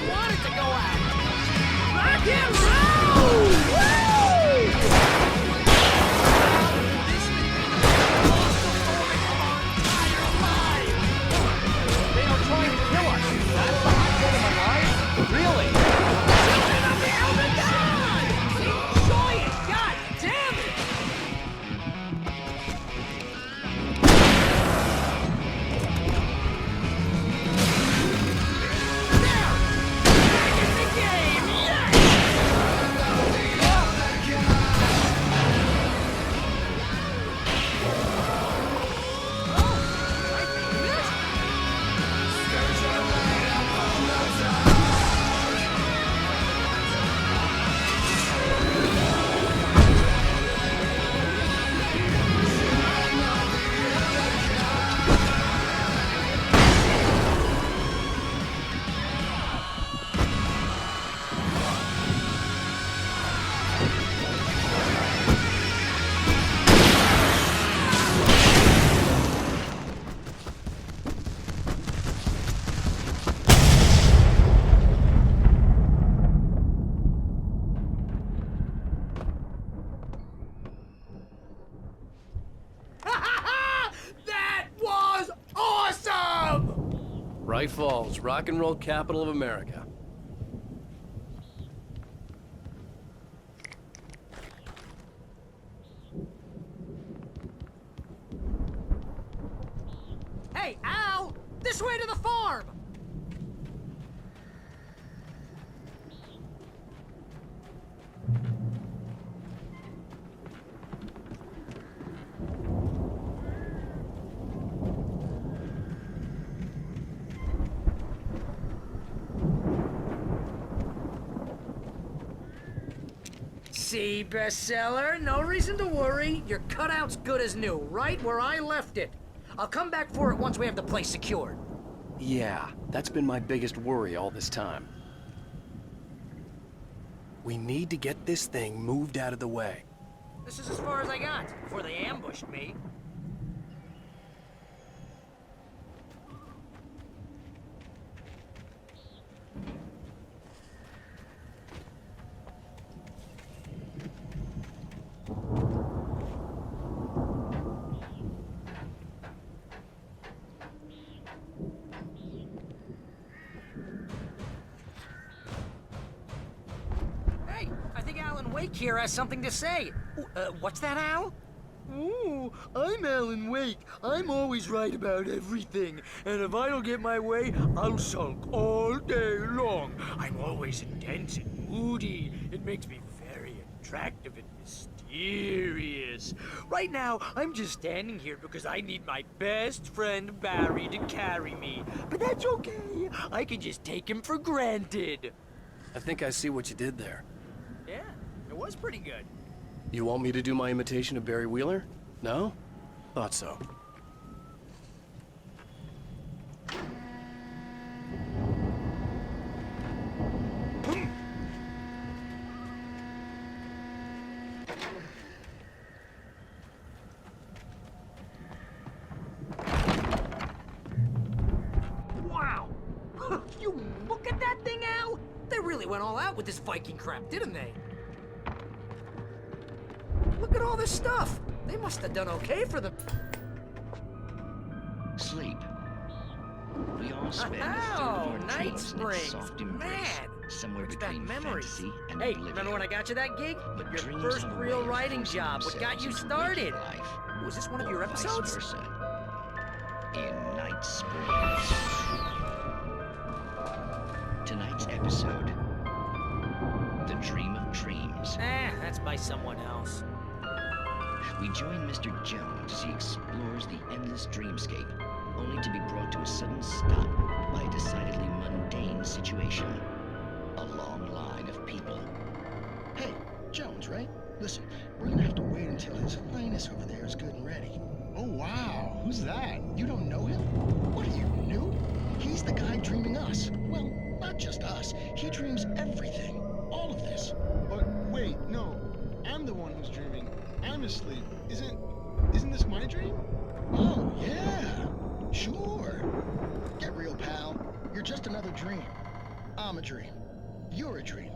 want it to go out. Rock and roll! Woo! This has been the most performance of our entire lives. They are trying to kill us. That's the hot point of my life? Really? Children of the Elder God! Enjoy it! God damn it! Bright Falls, rock and roll capital of America. Hey, Al! This way to the farm! See, bestseller, no reason to worry. Your cutout's good as new, right where I left it. I'll come back for it once we have the place secured. Yeah, that's been my biggest worry all this time. We need to get this thing moved out of the way. This is as far as I got before they ambushed me. Hey, I think Alan Wake here has something to say. What's that, Al? Ooh, I'm Alan Wake. I'm always right about everything. And if I don't get my way, I'll sulk all day long. I'm always intense and moody. It makes me very attractive and mysterious. Right now, I'm just standing here because I need my best friend Barry to carry me. But that's okay. I can just take him for granted. I think I see what you did there. Yeah, it was pretty good. You want me to do my imitation of Barry Wheeler? No? Thought so. Wow! You look at that thing, Al! They really went all out with this Viking crap, didn't they? Look at all this stuff. They must have done okay for the... Sleep. We all spend a third Oh, of our Night dreams in Springs. its soft embrace, Man, somewhere brings back between memories. fantasy and Hey, oblivion. remember when I got you that gig? But Your dreams first have a way real of writing forcing job. What got you themselves into waking started? life, Was this one of your or vice episodes? versa. In Night Springs. Tonight's episode, The Dream of Dreams. That's by someone else. We join Mr. Jones as he explores the endless dreamscape, only to be brought to a sudden stop by a decidedly mundane situation. A long line of people. Hey, Jones, right? Listen, we're gonna have to wait until His Highness over there is good and ready. Oh, wow. Who's that? You don't know him? What are you, new? He's the guy dreaming us. Well, not just us. He dreams everything. All of this. But wait, no. I'm the one who's dreaming. I'm asleep. Isn't this my dream? Oh, yeah. Sure. Get real, pal. You're just another dream. I'm a dream. You're a dream.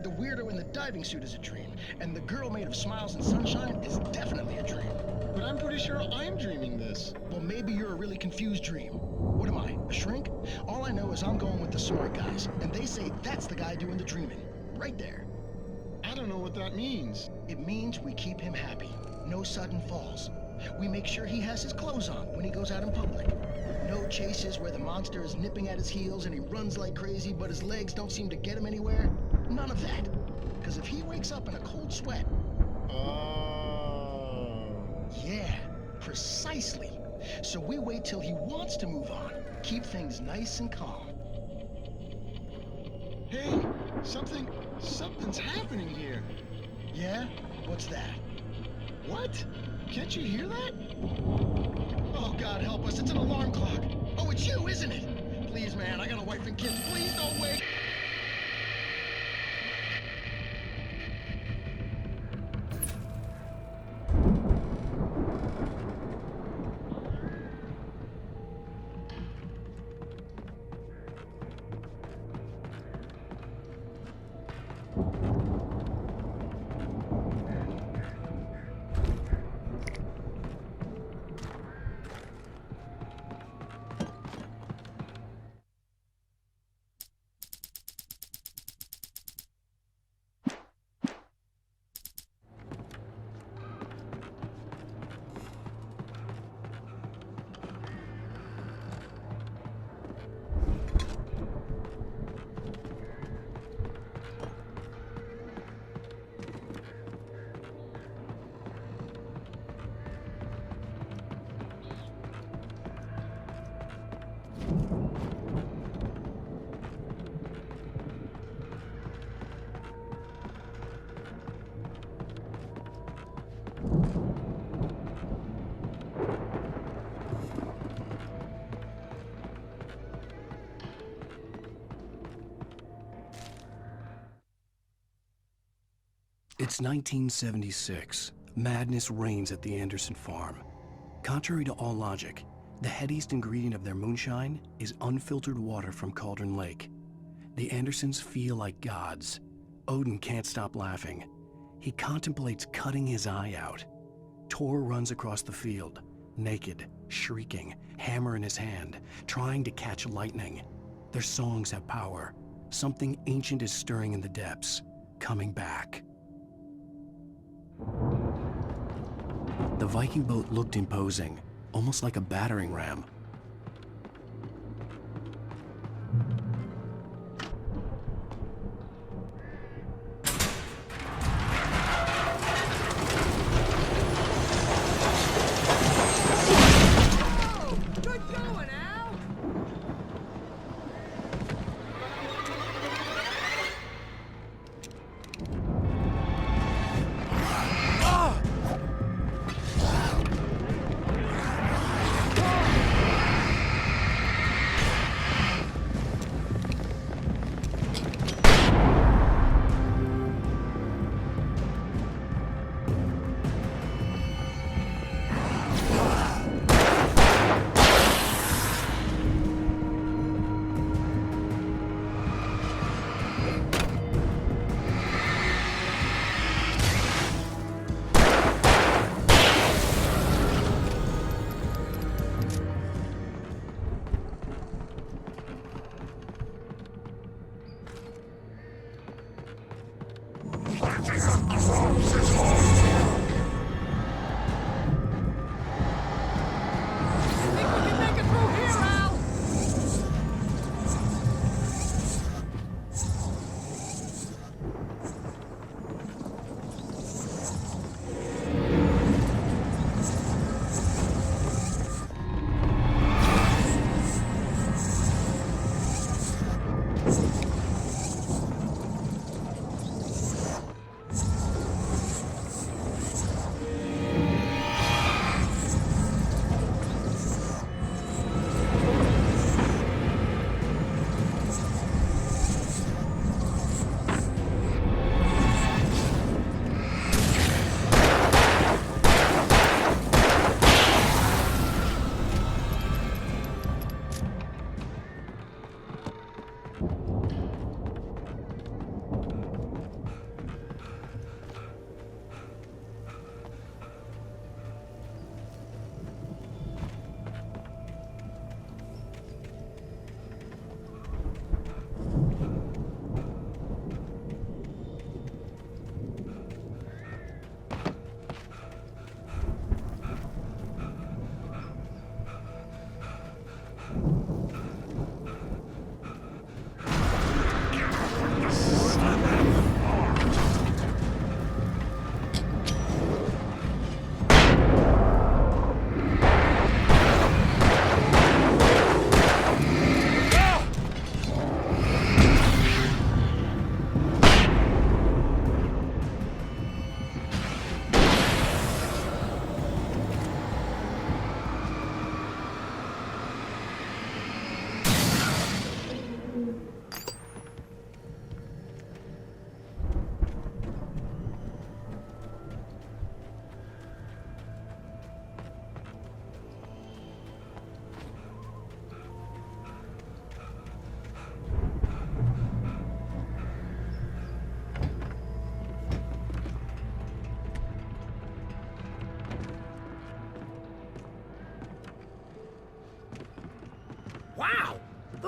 The weirdo in the diving suit is a dream. And the girl made of smiles and sunshine is definitely a dream. But I'm pretty sure I'm dreaming this. Well, maybe you're a really confused dream. What am I, a shrink? All I know is I'm going with the smart guys, and they say that's the guy doing the dreaming. Right there. I don't know what that means. It means we keep him happy. No sudden falls. We make sure he has his clothes on when he goes out in public. No chases where the monster is nipping at his heels and he runs like crazy, but his legs don't seem to get him anywhere. None of that. Because if he wakes up in a cold sweat... Oh. Yeah, precisely. So we wait till he wants to move on. Keep things nice and calm. Hey, something's happening here. Yeah? What's that? What? Can't you hear that? Oh, God help us, it's an alarm clock. Oh, it's you, isn't it? Please, man, I got a wife and kids. Please don't wait. It's 1976. Madness reigns at the Anderson farm. Contrary to all logic, the headiest ingredient of their moonshine is unfiltered water from Cauldron Lake. The Andersons feel like gods. Odin can't stop laughing. He contemplates cutting his eye out. Tor runs across the field, naked, shrieking, hammer in his hand, trying to catch lightning. Their songs have power. Something ancient is stirring in the depths, coming back. The Viking boat looked imposing, almost like a battering ram. Good going, Al!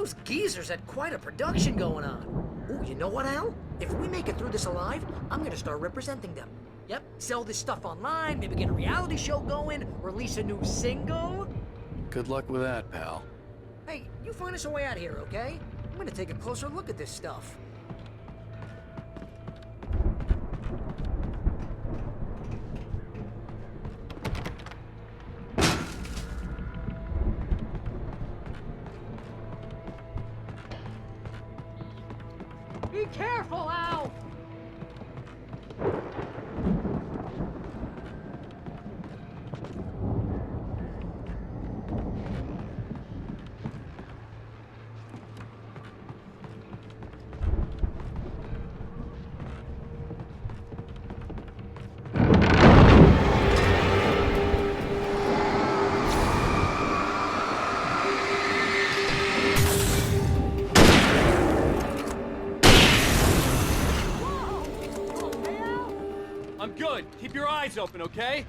Those geezers had quite a production going on. Ooh, you know what, Al? If we make it through this alive, I'm gonna start representing them. Yep, sell this stuff online, maybe get a reality show going, release a new single. Good luck with that, pal. Hey, you find us a way out of here, okay? I'm gonna take a closer look at this stuff. Be careful, Al! I'm good. Keep your eyes open, okay?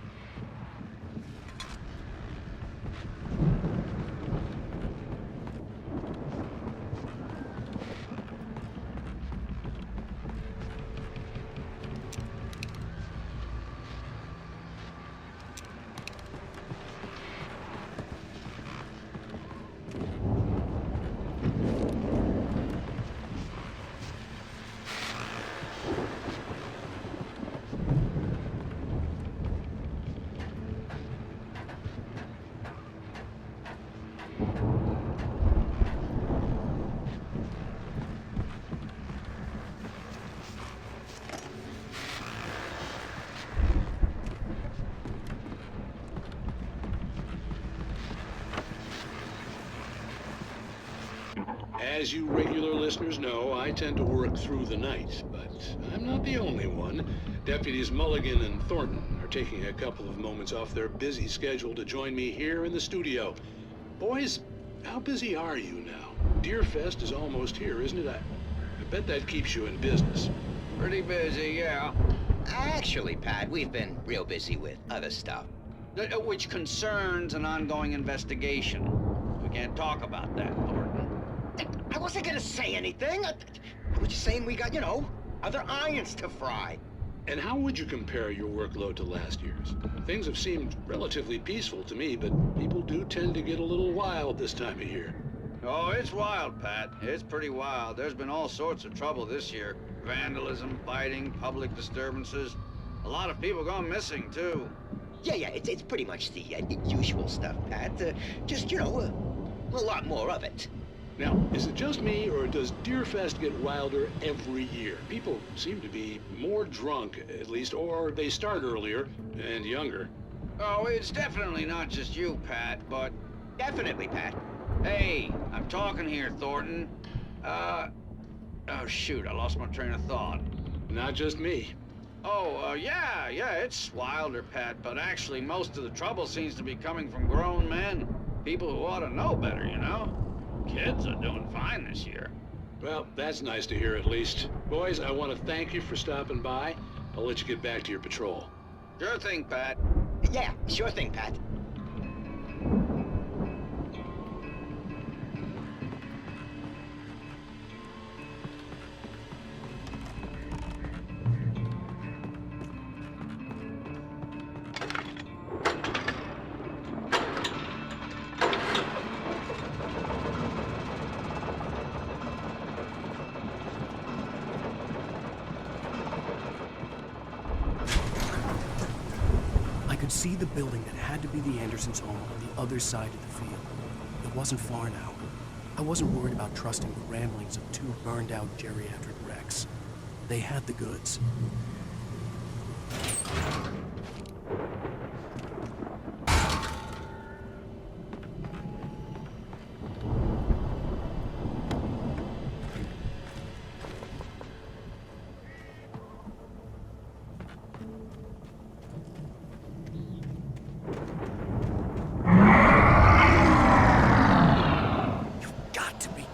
As you regular listeners know, I tend to work through the night, but I'm not the only one. Deputies Mulligan and Thornton are taking a couple of moments off their busy schedule to join me here in the studio. Boys, how busy are you now? Deerfest is almost here, isn't it? I bet that keeps you in business. Pretty busy, yeah. Actually, Pat, we've been real busy with other stuff, which concerns an ongoing investigation. We can't talk about that, Thornton. I wasn't gonna say anything. I was just saying we got, other irons to fry. And how would you compare your workload to last year's? Things have seemed relatively peaceful to me, but people do tend to get a little wild this time of year. Oh, it's wild, Pat. It's pretty wild. There's been all sorts of trouble this year. Vandalism, fighting, public disturbances. A lot of people gone missing, too. Yeah, it's pretty much the usual stuff, Pat. Just, a lot more of it. Now, is it just me, or does Deerfest get wilder every year? People seem to be more drunk, at least, or they start earlier and younger. Oh, it's definitely not just you, Pat, but... Definitely, Pat. Hey, I'm talking here, Thornton. Oh, shoot, I lost my train of thought. Not just me. Oh, yeah, it's wilder, Pat, but actually most of the trouble seems to be coming from grown men. People who ought to know better, Kids are doing fine this year. Well, that's nice to hear at least. Boys, I want to thank you for stopping by. I'll let you get back to your patrol. Sure thing, Pat. Yeah, sure thing, Pat. I could see the building that had to be the Andersons' home on the other side of the field. It wasn't far now. I wasn't worried about trusting the ramblings of two burned-out geriatric wrecks. They had the goods.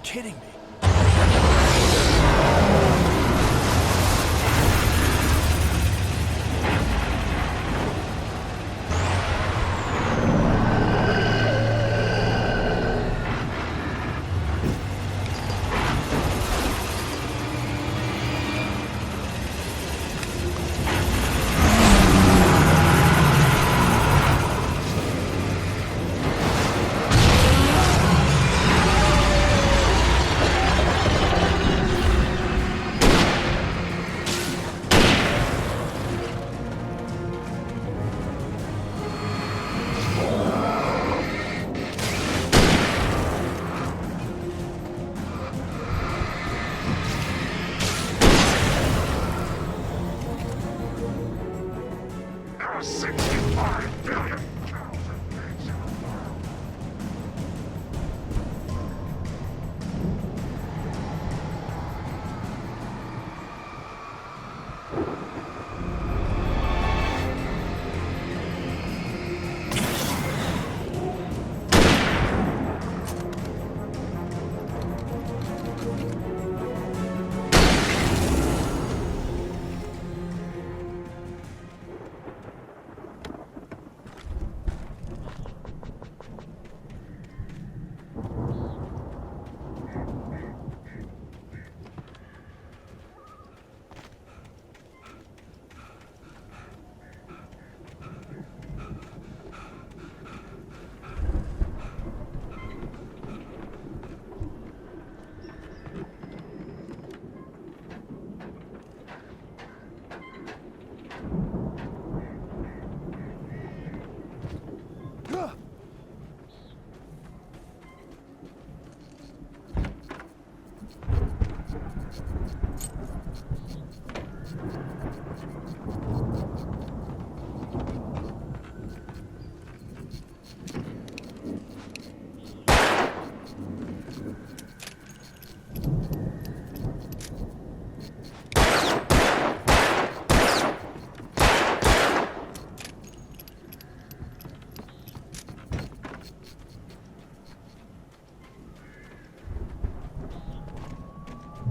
Kidding me.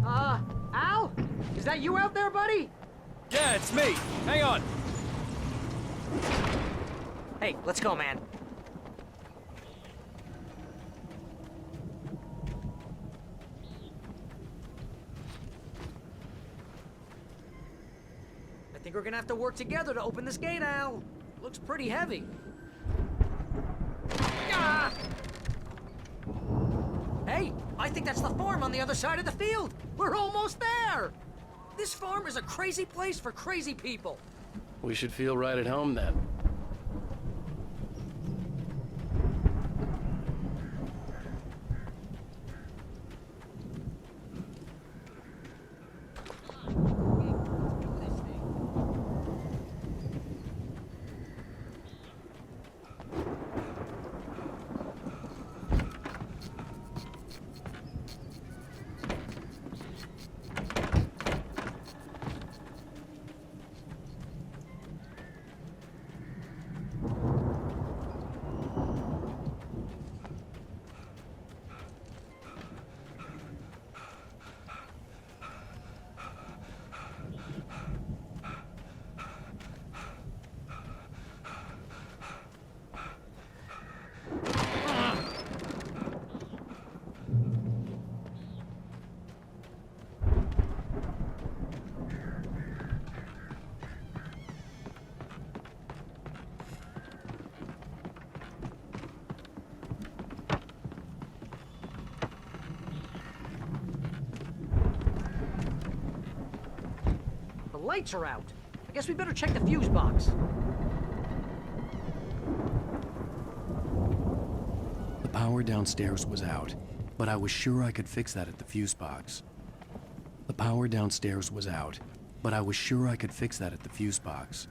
Al? Is that you out there, buddy? Yeah, it's me. Hang on. Hey, let's go, man. I think we're gonna have to work together to open this gate, Al. Looks pretty heavy. Ah! Hey, I think that's the farm on the other side of the field. We're almost there. This farm is a crazy place for crazy people. We should feel right at home then. The lights are out. I guess we better check the fuse box. The power downstairs was out, but I was sure I could fix that at the fuse box. The power downstairs was out, but I was sure I could fix that at the fuse box.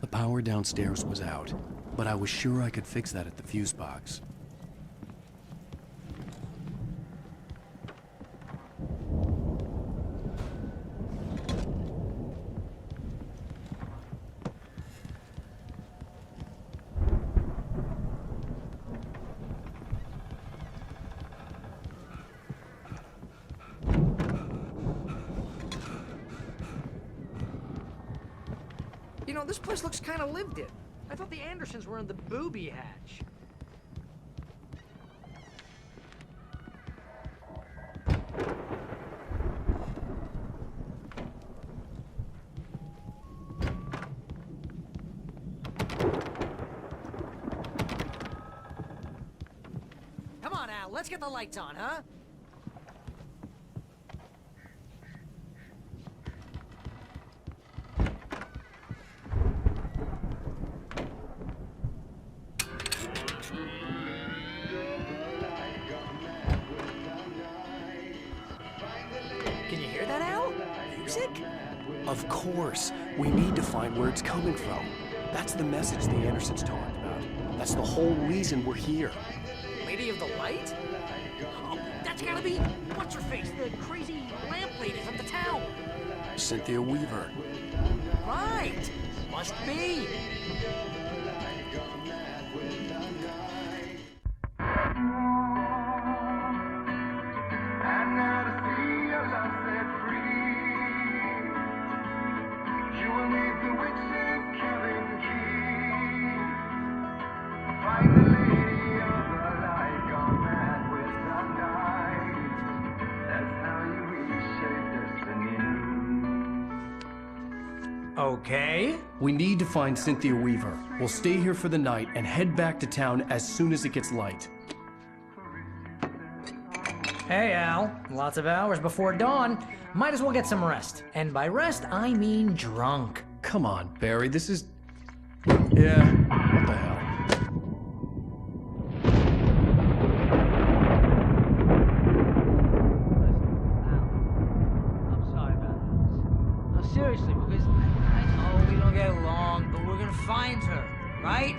The power downstairs was out, but I was sure I could fix that at the fuse box. You know, this place looks kind of lived in. I thought the Andersons were in the booby hatch. Come on, Al, let's get the lights on, huh? Can you hear that, Al? Music? Of course. We need to find where it's coming from. That's the message the Andersons talked about. That's the whole reason we're here. Lady of the Light? Oh, that's gotta be what's-her-face, the crazy lamp lady from the town. Cynthia Weaver. Right. Must be. Okay. We need to find Cynthia Weaver. We'll stay here for the night and head back to town as soon as it gets light. Hey, Al. Lots of hours before dawn. Might as well get some rest. And by rest, I mean drunk. Come on, Barry, this is... Yeah, what the hell? I'm sorry about this. No, seriously, because I know we don't get along, but we're gonna find her, right?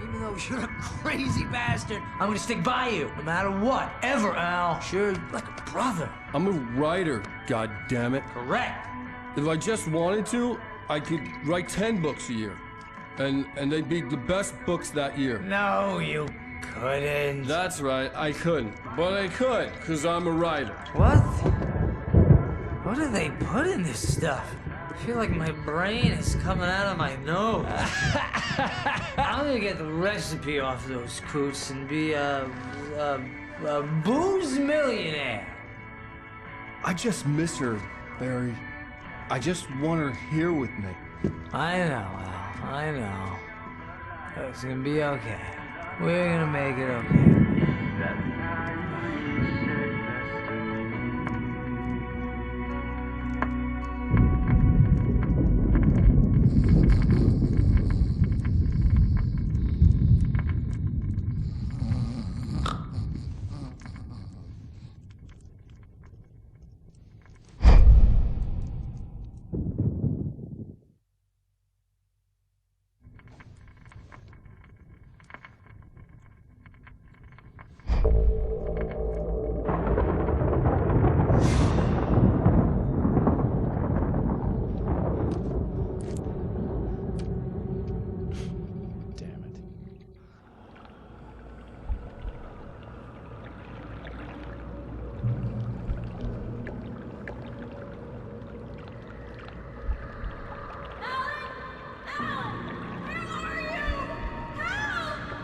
Even though you're a crazy bastard, I'm gonna stick by you, no matter what, ever, Al. Sure, like a brother. I'm a writer, goddammit. Correct. If I just wanted to, I could write 10 books a year. And they'd be the best books that year. No, you couldn't. That's right, I couldn't. But I could, because I'm a writer. What? What do they put in this stuff? I feel like my brain is coming out of my nose. I'm gonna get the recipe off those coots and be a booze millionaire. I just miss her, Barry. I just want her here with me. I know, Al. I know. It's gonna be okay. We're gonna make it okay.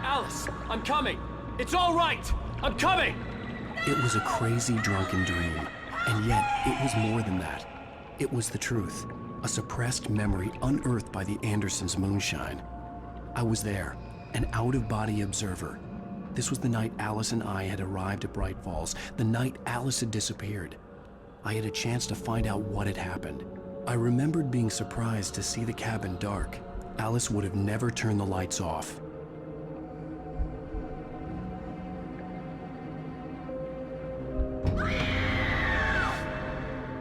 Alice, I'm coming! It's all right! I'm coming! It was a crazy, drunken dream, and yet it was more than that. It was the truth, a suppressed memory unearthed by the Andersons' moonshine. I was there, an out-of-body observer. This was the night Alice and I had arrived at Bright Falls, the night Alice had disappeared. I had a chance to find out what had happened. I remembered being surprised to see the cabin dark. Alice would have never turned the lights off.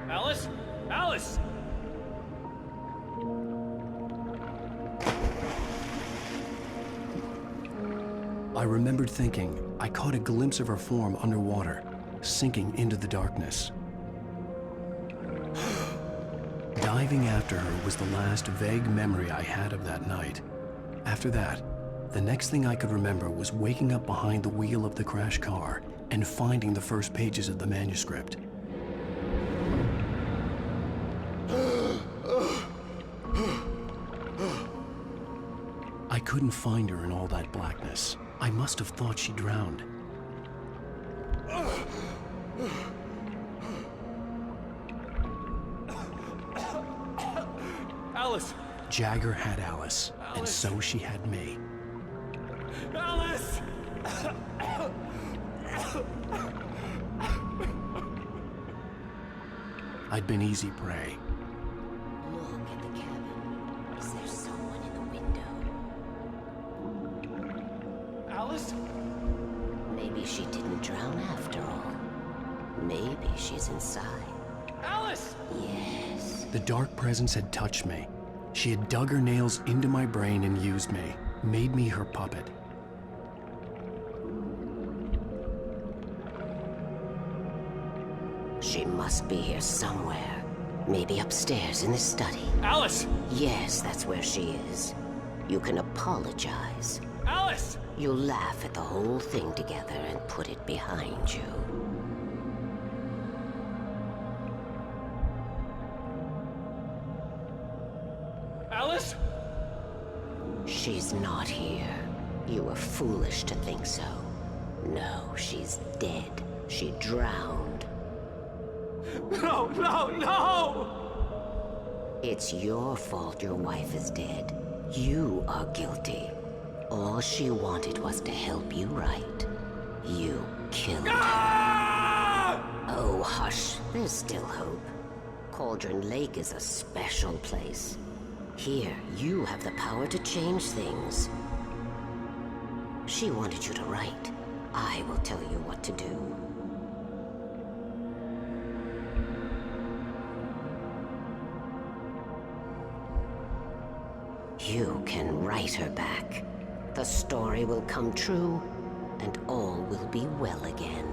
Alice? Alice! I remembered thinking I caught a glimpse of her form underwater, sinking into the darkness. Diving after her was the last vague memory I had of that night. After that, the next thing I could remember was waking up behind the wheel of the crashed car and finding the first pages of the manuscript. I couldn't find her in all that blackness. I must have thought she drowned. Alice! Jagger had Alice, and so she had me. Alice! I'd been easy prey. Look at the cabin. Is there someone in the window? Alice? Maybe she didn't drown after all. Maybe she's inside. Alice! Yes. The dark presence had touched me. She had dug her nails into my brain and used me, made me her puppet. She must be here somewhere. Maybe upstairs in the study. Alice! Yes, that's where she is. You can apologize. Alice! You'll laugh at the whole thing together and put it behind you. Alice? She's not here. You were foolish to think so. No, she's dead. She drowned. No, no, no! It's your fault your wife is dead. You are guilty. All she wanted was to help you right. You killed her. Ah! Oh, hush. There's still hope. Cauldron Lake is a special place. Here, you have the power to change things. She wanted you to write. I will tell you what to do. You can write her back. The story will come true, and all will be well again.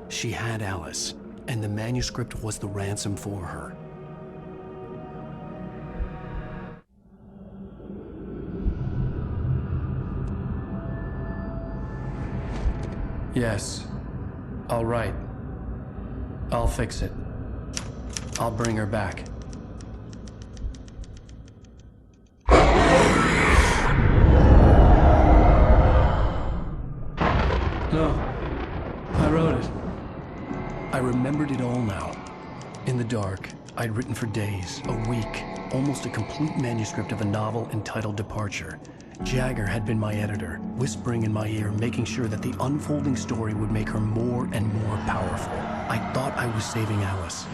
She had Alice, and the manuscript was the ransom for her. Yes. I'll write. I'll fix it. I'll bring her back. No, I wrote it. I remembered it all now. In the dark, I'd written for days, a week, almost a complete manuscript of a novel entitled Departure. Jagger had been my editor, whispering in my ear, making sure that the unfolding story would make her more and more powerful. I thought I was saving Alice.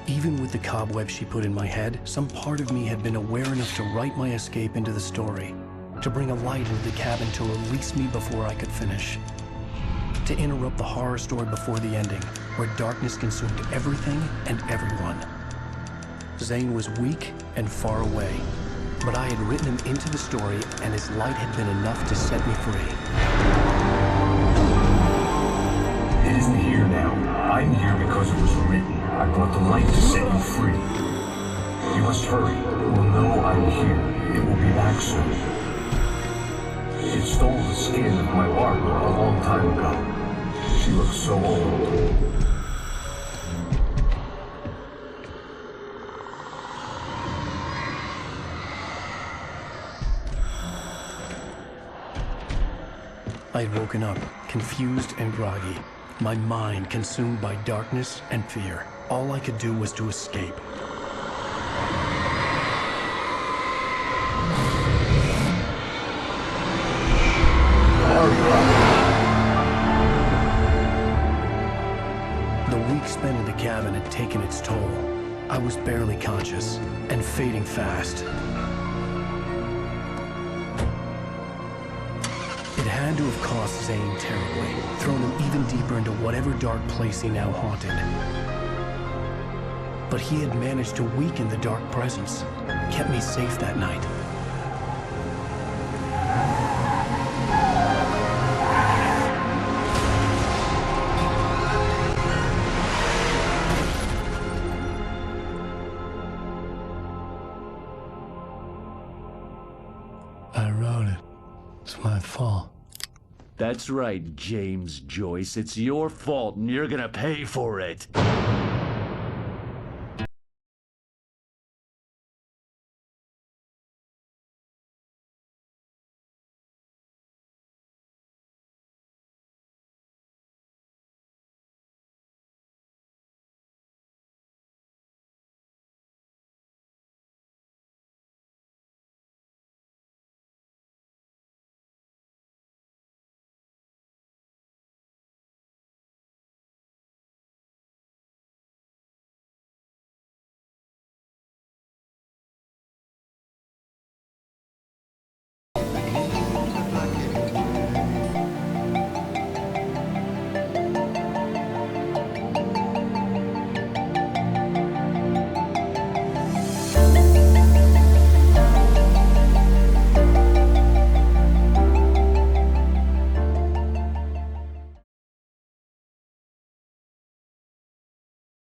Even with the cobweb she put in my head, some part of me had been aware enough to write my escape into the story, to bring a light into the cabin to release me before I could finish, to interrupt the horror story before the ending, where darkness consumed everything and everyone. Zane was weak and far away, but I had written him into the story, and his light had been enough to set me free. It isn't here now. I'm here because it was written. I brought the light to set you free. You must hurry. It will know I'm here. It will be back soon. It stole the skin of my Barbara a long time ago. She looks so old. I had woken up, confused and groggy, my mind consumed by darkness and fear. All I could do was to escape. The week spent in the cabin had taken its toll. I was barely conscious and fading fast. It had to have cost Zane terribly, thrown him even deeper into whatever dark place he now haunted. But he had managed to weaken the dark presence, kept me safe that night. I wrote it. It's my fault. That's right, James Joyce. It's your fault, and you're gonna pay for it.